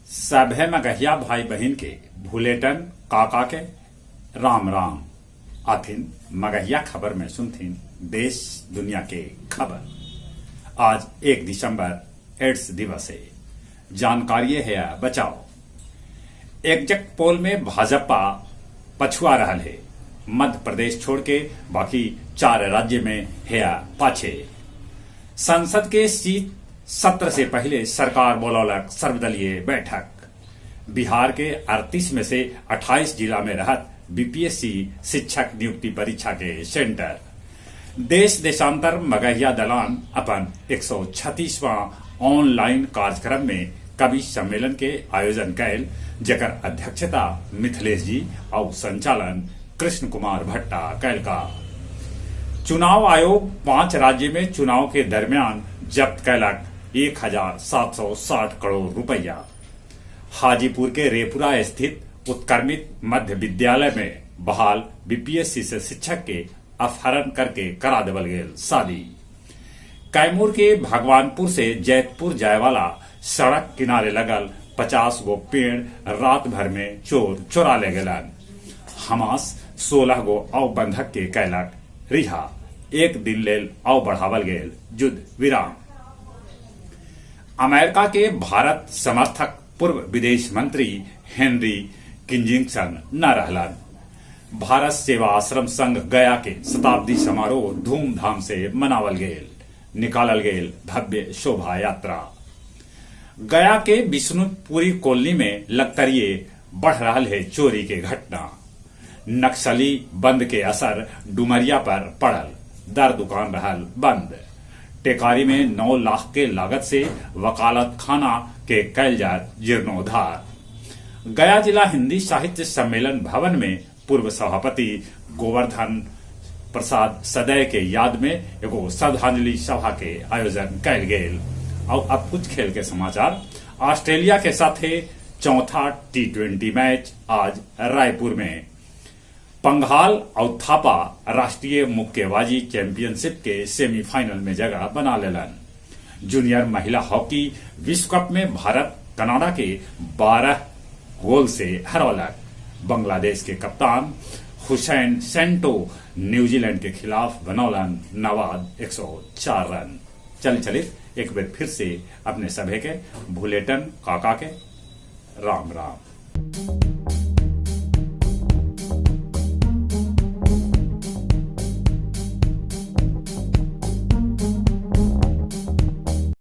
सभे मगहिया भाई बहन के भूलेटन काका के राम राम आथिन मगहिया खबर में सुनथिन देश दुनिया के खबर। आज 1 दिसंबर एड्स दिवस है। जानकारी है बचाओ। एग्जिट पोल में भाजपा पछुआ रहल है। मध्य प्रदेश छोड़ के बाकी 4 राज्य में है पाछे। संसद के शीत सत्र से पहले सरकार बोलौलक सर्वदलीय बैठक। बिहार के 38 में से 28 जिला में रहत बीपीएससी शिक्षक नियुक्ति परीक्षा के सेंटर। देश देशांतर मगहिया दलान अपन 136वां ऑनलाइन कार्यक्रम में कवि सम्मेलन के आयोजन कैल, जेकर अध्यक्षता मिथिलेश जी और संचालन कृष्ण कुमार भट्टा कैल का। चुनाव आयोग 5 राज्य में चुनाव के दरमियान जब्त कैलक 1760 करोड़ रुपया। हाजीपुर के रेपुरा स्थित उत्क्रमित मध्य विद्यालय में बहाल बीपीएससी से शिक्षक के अपहरण करके करा देवल गेल शादी। कैमूर के भगवानपुर से जैतपुर जाए वाला सड़क किनारे लगल 50 गो पेड़ रात भर में चोर चोरा ले गलन। हमास 16 गो अव बंधक के कैलक रिहा। 1 दिन लेल अव बढ़ावल गेल युद्ध विराम। अमेरिका के भारत समर्थक पूर्व विदेश मंत्री हेनरी किसिंजर न रहलन। भारत सेवा आश्रम संघ गया के शताब्दी समारोह धूमधाम से मनावल गेल। निकालल गेल भव्य शोभा यात्रा। गया के विष्णुपुरी कॉलोनी में लगतरिये बढ़ रहा है चोरी के घटना। नक्सली बंद के असर डुमरिया पर पड़ल। दर दुकान रहल बंद। टेकारी में 9 लाख के लागत से वकालत खाना के कैल जात जीर्णोद्धार। गया जिला हिंदी साहित्य सम्मेलन भवन में पूर्व सभापति गोवर्धन प्रसाद सदैव के याद में एगो श्रद्धांजलि सभा के आयोजन कैल गेल। और अब कुछ खेल के समाचार। ऑस्ट्रेलिया के साथ चौथा T20 मैच आज रायपुर में। पंघाल और थापा राष्ट्रीय मुक्केबाजी चैंपियनशिप के सेमीफाइनल में जगह बना लेलन। जूनियर महिला हॉकी विश्व कप में भारत कनाडा के 12 गोल से हरौलक। बांग्लादेश के कप्तान हुसैन सेंटो न्यूजीलैंड के खिलाफ बनौलन नवाद 104 रन। चलित एक बार फिर से अपने सभे के भूलेटन काका के राम राम।